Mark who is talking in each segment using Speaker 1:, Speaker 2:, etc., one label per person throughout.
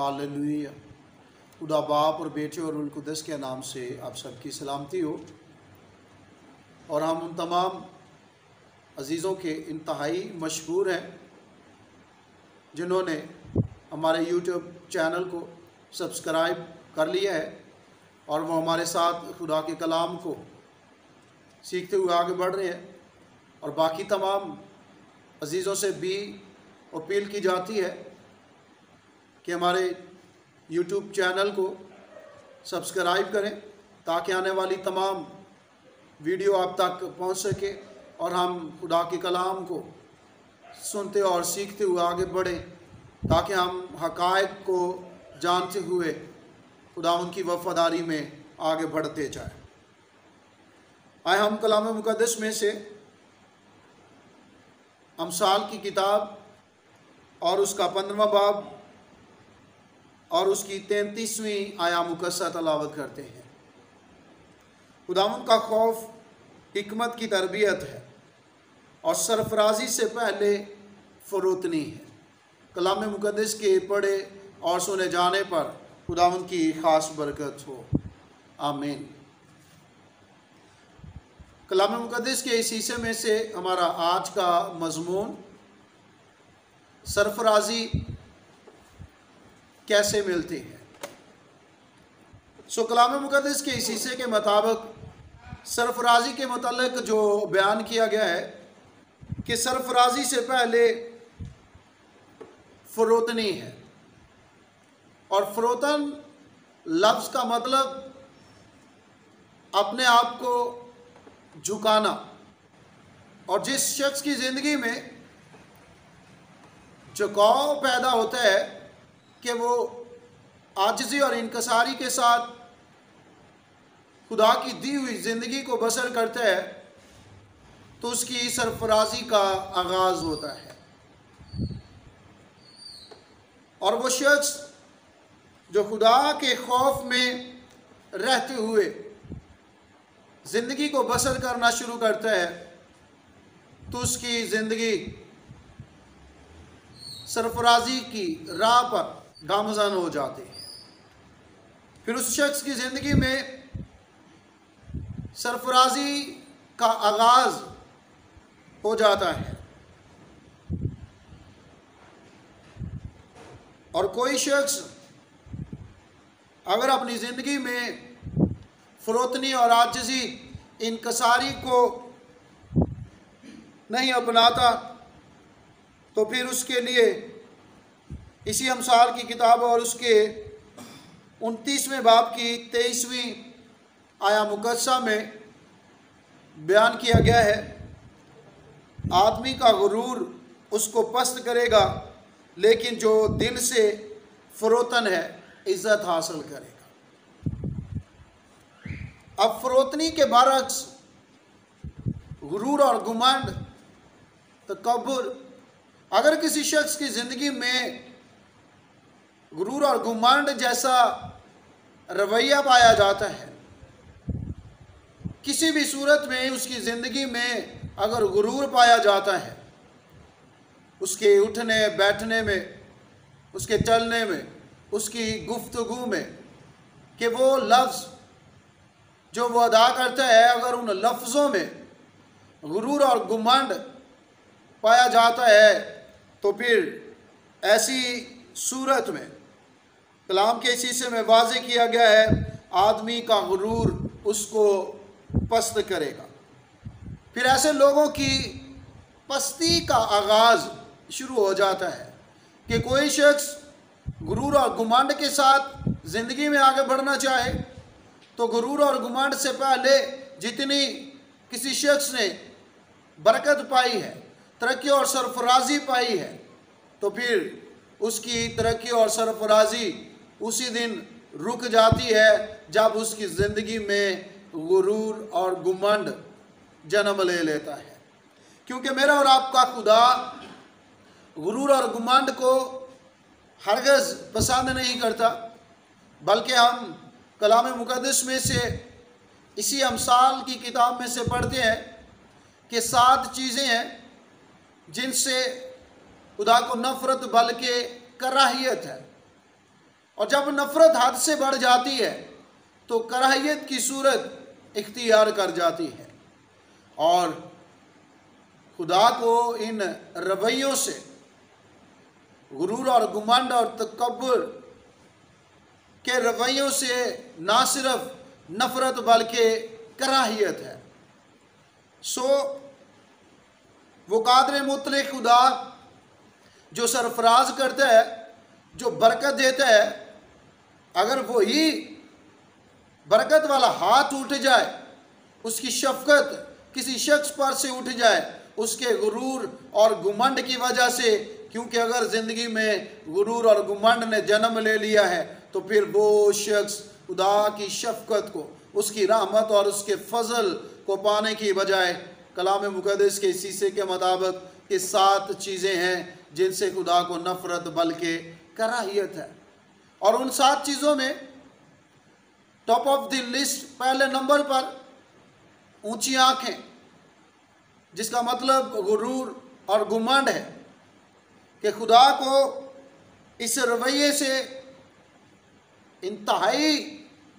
Speaker 1: Hallelujah. खुदा बाप और बेटे और रूह कुद्दस के नाम से आप सबकी सलामती हो। और हम उन तमाम अजीज़ों के इंतहाई मशहूर हैं जिन्होंने हमारे यूट्यूब चैनल को सब्सक्राइब कर लिया है और वो हमारे साथ खुदा के कलाम को सीखते हुए आगे बढ़ रहे हैं। और बाकी तमाम अजीज़ों से भी अपील की जाती है कि हमारे यूट्यूब चैनल को सब्सक्राइब करें ताकि आने वाली तमाम वीडियो आप तक पहुंच सके और हम खुदा के कलाम को सुनते और सीखते हुए आगे बढ़ें ताकि हम हक़ाइक़ को जानते हुए खुदा उनकी वफ़ादारी में आगे बढ़ते जाएं। आए हम कलाम मुक़द्दस में से अमसाल की किताब और उसका 15वां बाब और उसकी 33वीं आया मुकस्सा तलावत करते हैं। खुदावंद का खौफ हिकमत की तरबियत है और सरफराजी से पहले फ़रोतनी है। कलाम मुक़द्दस के पढ़े और सुने जाने पर खुदावंद की ख़ास बरकत हो, आमीन। कलाम मुक़द्दस के इस हिस्से में से हमारा आज का मज़मून सरफराजी कैसे मिलती है। कलाम मुक़द्दस के इस हिस्से के मुताबिक सरफराजी के मुतालिक जो बयान किया गया है कि सरफराजी से पहले फ़रोतनी है। और फ़रोतन लफ्ज़ का मतलब अपने आप को झुकाना। और जिस शख्स की ज़िंदगी में झुकाव पैदा होता है कि वो आजिज़ी और इनकसारी के साथ खुदा की दी हुई ज़िंदगी को बसर करता है तो उसकी सरफराजी का आगाज़ होता है। और वो शख्स जो खुदा के खौफ में रहते हुए ज़िंदगी को बसर करना शुरू करता है तो उसकी ज़िंदगी सरफराजी की राह पर गामज़न हो जाती है। फिर उस शख्स की ज़िंदगी में सरफराजी का आगाज़ हो जाता है। और कोई शख्स अगर अपनी ज़िंदगी में फ़रोतनी और आजिज़ी इनकसारी को नहीं अपनाता तो फिर उसके लिए इसी अमसाल की किताब और उसके 29वें बाब की 23वीं आया मुकस्सा में बयान किया गया है, आदमी का गुरूर उसको पस्त करेगा लेकिन जो दिल से फ़रोतन है इज़्ज़त हासिल करेगा। अब फ़रोतनी के बरअक्स गुरूर और घुमंड तकब्बुर, अगर किसी शख्स की ज़िंदगी में गुरूर और घुमंड जैसा रवैया पाया जाता है, किसी भी सूरत में उसकी ज़िंदगी में अगर गुरूर पाया जाता है, उसके उठने बैठने में, उसके चलने में, उसकी गुफ्तगू में, कि वो लफ्ज़ जो वो अदा करता है अगर उन लफ्ज़ों में गुरूर और घुमंड पाया जाता है तो फिर ऐसी सूरत में कलाम के इस हिस्से में वाज़े किया गया है आदमी का गुरूर उसको पस्त करेगा। फिर ऐसे लोगों की पस्ती का आगाज़ शुरू हो जाता है कि कोई शख्स गुरूर और घुमंड के साथ ज़िंदगी में आगे बढ़ना चाहे तो गुरूर और घुमंड से पहले जितनी किसी शख्स ने बरकत पाई है, तरक्की और सरफराजी पाई है, तो फिर उसकी तरक्की और सरफराजी उसी दिन रुक जाती है जब उसकी ज़िंदगी में गुरूर और घुमंड जन्म ले लेता है। क्योंकि मेरा और आपका खुदा गुरूर और घुमंड को हरगिज़ पसंद नहीं करता, बल्कि हम कलाम मुक़द्दस में से इसी अमसाल की किताब में से पढ़ते हैं कि 7 चीज़ें हैं जिनसे खुदा को नफ़रत बल्कि कराहियत है। और जब नफरत हद से बढ़ जाती है तो कराहियत की सूरत इख्तियार कर जाती है, और खुदा को इन रवैयों से, गुरूर और गुमंड और तकब्बुर के रवैयों से ना सिर्फ नफरत बल्कि कराहियत है। सो वो कादिर मुतलक खुदा जो सरफराज करता है, जो बरकत देता है, अगर वो ही बरकत वाला हाथ उठ जाए, उसकी शफकत किसी शख्स पर से उठ जाए उसके गुरूर और गुमंड की वजह से, क्योंकि अगर ज़िंदगी में गुरूर और गुमंड ने जन्म ले लिया है तो फिर वो शख्स खुदा की शफकत को, उसकी रहमत और उसके फजल को पाने की बजाय कलाम मुक़द्दस के इस हिस्से के मुताबिक ये 7 चीज़ें हैं जिनसे खुदा को नफ़रत बल्कि कराहियत है। और उन 7 चीज़ों में टॉप ऑफ द लिस्ट पहले नंबर पर ऊंची आंखें, जिसका मतलब गुरूर और गुमंड है कि खुदा को इस रवैये से इंतहाई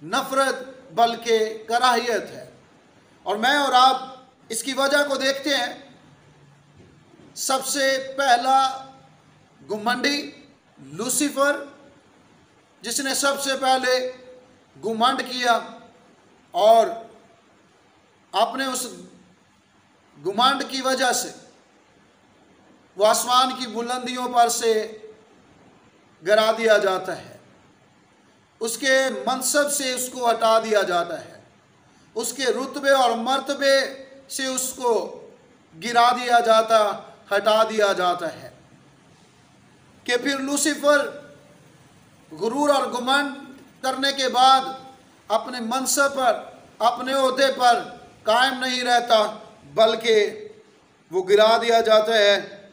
Speaker 1: नफ़रत बल्कि कराहियत है। और मैं और आप इसकी वजह को देखते हैं। सबसे पहला गुमंडी लूसीफर, जिसने सबसे पहले गुमंड किया और अपने उस गुमंड की वजह से वो आसमान की बुलंदियों पर से गिरा दिया जाता है, उसके मनसब से उसको हटा दिया जाता है, उसके रुतबे और मर्तबे से उसको गिरा दिया जाता, हटा दिया जाता है। कि फिर लूसीफर गुरूर और गुमंड करने के बाद अपने मनसब पर, अपने ओहदे पर कायम नहीं रहता, बल्कि वो गिरा दिया जाता है।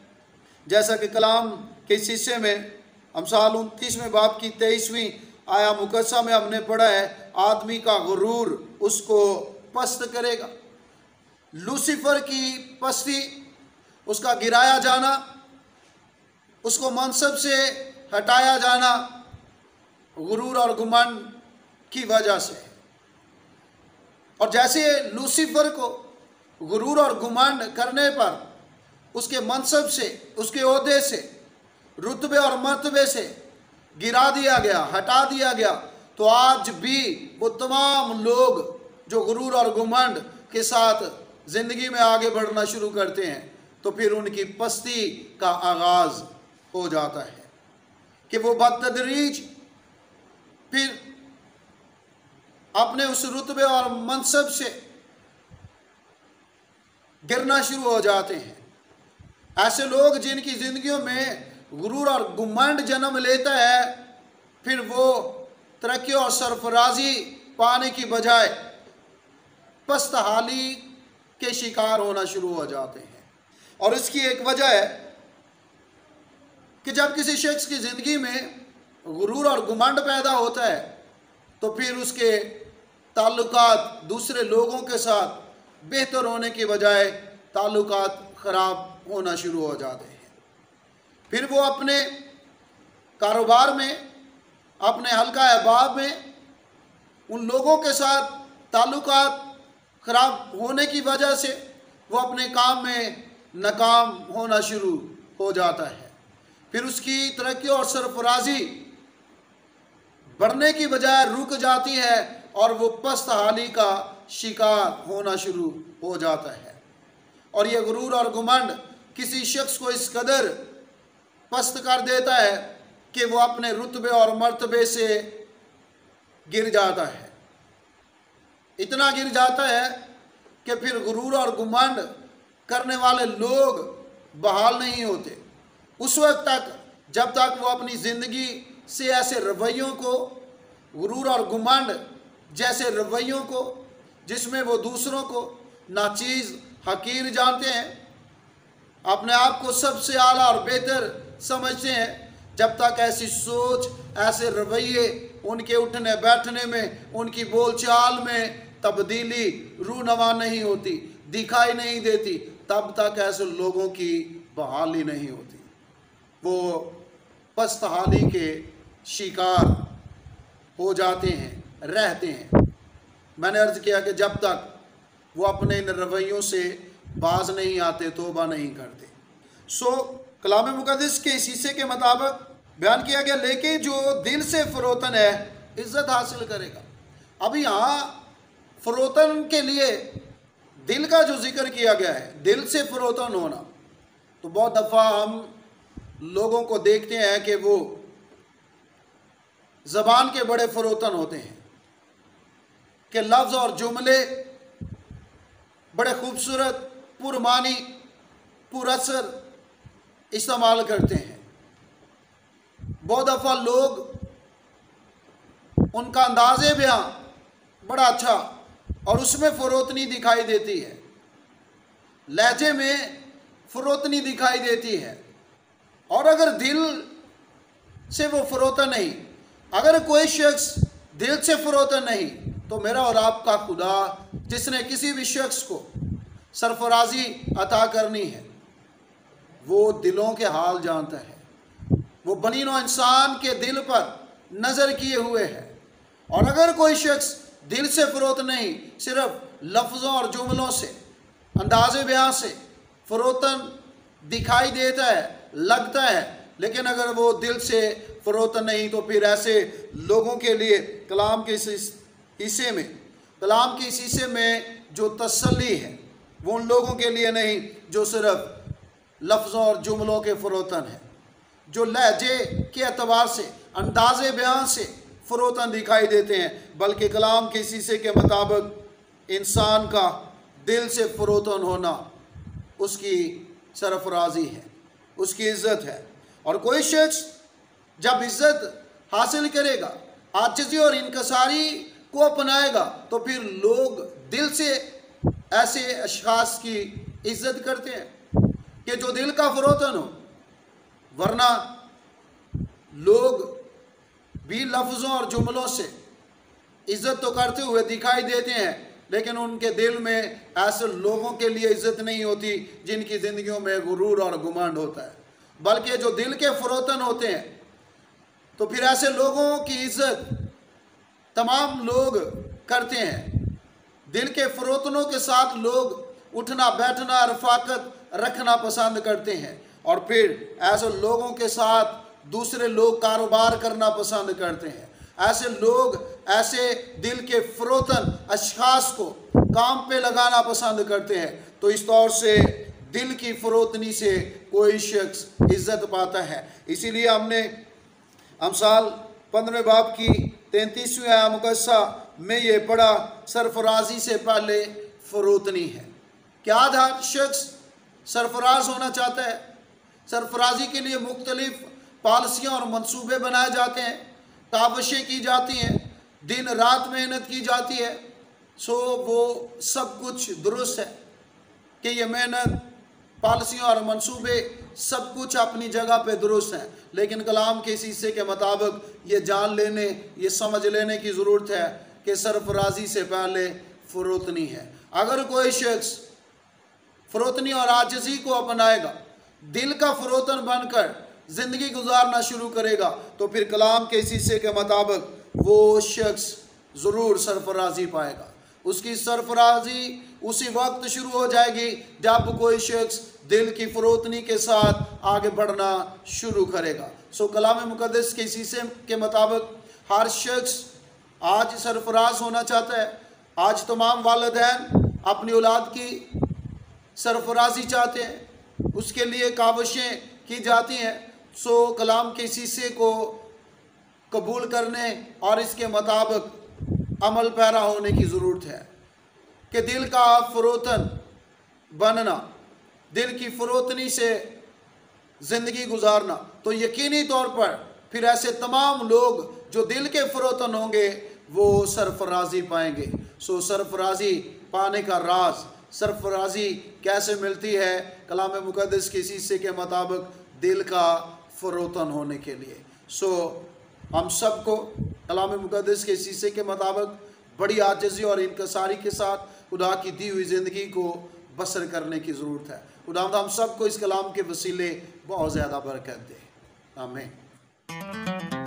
Speaker 1: जैसा कि कलाम के इस हिस्से में अमसाल 29वें बाब की 23वीं आया मुकद्दसा में हमने पढ़ा है, आदमी का गुरूर उसको पस्त करेगा। लूसीफर की पस्ती, उसका गिराया जाना, उसको मनसब से हटाया जाना गुरूर और गुमंड की वजह से। और जैसे लूसीफर को गुरूर और गुमंड करने पर उसके मनसब से, उसके ओहदे से, रुतबे और मर्तबे से गिरा दिया गया, हटा दिया गया, तो आज भी वो तमाम लोग जो गुरूर और गुमंड के साथ ज़िंदगी में आगे बढ़ना शुरू करते हैं तो फिर उनकी पस्ती का आगाज़ हो जाता है कि वो बतदरीज फिर अपने उस रुतबे और मनसब से गिरना शुरू हो जाते हैं। ऐसे लोग जिनकी ज़िंदगियों में गुरूर और गुमंड जन्म लेता है, फिर वो तरक्की और सरफराजी पाने की बजाय पस्त हाली के शिकार होना शुरू हो जाते हैं। और इसकी एक वजह है कि जब किसी शख्स की ज़िंदगी में गुरूर और गुमंड पैदा होता है तो फिर उसके ताल्लुकात दूसरे लोगों के साथ बेहतर होने की बजाय ताल्लुकात ख़राब होना शुरू हो जाते हैं। फिर वो अपने कारोबार में, अपने हल्का अहबाब में उन लोगों के साथ ताल्लुकात ख़राब होने की वजह से वो अपने काम में नाकाम होना शुरू हो जाता है। फिर उसकी तरक्की और सरफराजी बढ़ने की बजाय रुक जाती है और वो पस्त हाली का शिकार होना शुरू हो जाता है। और ये गुरूर और गुमंड किसी शख्स को इस कदर पस्त कर देता है कि वो अपने रुतबे और मर्तबे से गिर जाता है, इतना गिर जाता है कि फिर गुरूर और गुमंड करने वाले लोग बहाल नहीं होते उस वक्त तक जब तक वो अपनी ज़िंदगी से ऐसे रवैयों को, गुरूर और गुमंड जैसे रवैयों को, जिसमें वो दूसरों को नाचीज़ हकीर जानते हैं, अपने आप को सबसे आला और बेहतर समझते हैं, जब तक ऐसी सोच, ऐसे रवैये उनके उठने बैठने में, उनकी बोलचाल में तब्दीली रूनवा नहीं होती, दिखाई नहीं देती, तब तक ऐसे लोगों की बहाली नहीं होती। वो पस्त हाली के शिकार हो जाते हैं, रहते हैं। मैंने अर्ज किया कि जब तक वो अपने इन रवैयों से बाज नहीं आते, तौबा नहीं करते। कलाम मुक़द्दस के इस हिस्से के मुताबिक बयान किया गया, लेकिन जो दिल से फरोतन है इज्जत हासिल करेगा। अब यहाँ फरोतन के लिए दिल का जो जिक्र किया गया है, दिल से फरोतन होना, तो बहुत दफ़ा हम लोगों को देखते हैं कि वो ज़बान के बड़े फरोतन होते हैं कि लफ्ज़ और जुमले बड़े खूबसूरत, पुरमानी, पुरअसर इस्तेमाल करते हैं। बहुत दफ़ा लोग, उनका अंदाज़े बयां बड़ा अच्छा और उसमें फ़रोतनी दिखाई देती है, लहजे में फ़रोतनी दिखाई देती है। और अगर दिल से वो फ़रोतन नहीं, अगर कोई शख्स दिल से फ़रोतन नहीं, तो मेरा और आपका खुदा जिसने किसी भी शख्स को सरफराजी अता करनी है, वो दिलों के हाल जानता है। वो बनी नौ इंसान के दिल पर नज़र किए हुए है। और अगर कोई शख्स दिल से फरोत नहीं, सिर्फ लफ्ज़ों और जुमलों से, अंदाज़े बयां से फरोतन दिखाई देता है, लगता है, लेकिन अगर वो दिल से फरोतन नहीं, तो फिर ऐसे लोगों के लिए कलाम के इस हिस्से में जो तसल्ली है, वो उन लोगों के लिए नहीं जो सिर्फ लफ्ज़ों और जुमलों के फरोतन है, जो लहजे के एतबार से, अंदाज़े बयान से फरोतन दिखाई देते हैं, बल्कि कलाम के इस हिस्से के मुताबिक इंसान का दिल से फरोतन होना उसकी सरफराजी है, उसकी इज़्ज़त है। और कोई शख्स जब इज़्ज़त हासिल करेगा, आजिज़ी और इनकसारी को अपनाएगा, तो फिर लोग दिल से ऐसे अशख़ास की इज़्ज़त करते हैं कि जो दिल का फरोतन हो। वरना लोग भी लफ्ज़ों और जुमलों से इज़्ज़त तो करते हुए दिखाई देते हैं, लेकिन उनके दिल में ऐसे लोगों के लिए इज़्ज़त नहीं होती जिनकी ज़िंदगियों में गुरूर और गुमांड होता है। बल्कि जो दिल के फरोतन होते हैं, तो फिर ऐसे लोगों की इज़्ज़त तमाम लोग करते हैं। दिल के फरोतनों के साथ लोग उठना बैठना, रफ़ाकत रखना पसंद करते हैं, और फिर ऐसे लोगों के साथ दूसरे लोग कारोबार करना पसंद करते हैं। ऐसे लोग ऐसे दिल के फरोतन अशख़ास को काम पे लगाना पसंद करते हैं। तो इस तौर से दिल की फरोतनी से कोई शख्स इज़्ज़त पाता है। इसीलिए हमने अमसाल 15वें बाब की 33वीं आया मुकद्दसा में ये पढ़ा, सरफराजी से पहले फरोतनी है। क्या हर शख्स सरफराज होना चाहता है? सरफराजी के लिए मुख्तलिफ पॉलिसियाँ और मंसूबे बनाए जाते हैं, काविशें की जाती हैं, दिन रात मेहनत की जाती है। वो सब कुछ दुरुस्त है कि ये मेहनत, पॉलिसियाँ और मंसूबे सब कुछ अपनी जगह पे दुरुस्त हैं, लेकिन कलाम के इस हिस्से के मुताबिक ये जान लेने, ये समझ लेने की ज़रूरत है कि सरफराजी से पहले फरोतनी है। अगर कोई शख्स फरोतनी और आजिज़ी को अपनाएगा, दिल का फरोतन बनकर ज़िंदगी गुजारना शुरू करेगा, तो फिर कलाम के इस हिस्से के मुताबिक वो शख्स ज़रूर सरफराजी पाएगा। उसकी सरफराजी उसी वक्त शुरू हो जाएगी जब कोई शख्स दिल की फरोतनी के साथ आगे बढ़ना शुरू करेगा। कलाम मुक़द्दस के इस हिस्से के मुताबिक हर शख्स आज सरफराज होना चाहता है। आज तमाम वालिदैन अपनी औलाद की सरफराजी चाहते हैं, उसके लिए काविशें की जाती हैं। कलाम के इस हिस्से को कबूल करने और इसके मुताबिक अमल पैरा होने की ज़रूरत है कि दिल का फरोतन बनना, दिल की फरोतनी से ज़िंदगी गुजारना, तो यकीनी तौर पर फिर ऐसे तमाम लोग जो दिल के फरोतन होंगे वो सरफराजी पाएंगे। सरफराजी पाने का राज, सरफराजी कैसे मिलती है? कलाम मुक़द्दस के इस हिस्से के मुताबिक दिल का फरोतन होने के लिए। हम सबको कलाम मुक़द्दस के इस हिस्से के मुताबिक बड़ी आजिज़ी और इनकसारी के साथ खुदा की दी हुई ज़िंदगी को बसर करने की ज़रूरत है। खुदा हम सबको इस कलाम के वसीले बहुत ज़्यादा बरकत दे। आमीन।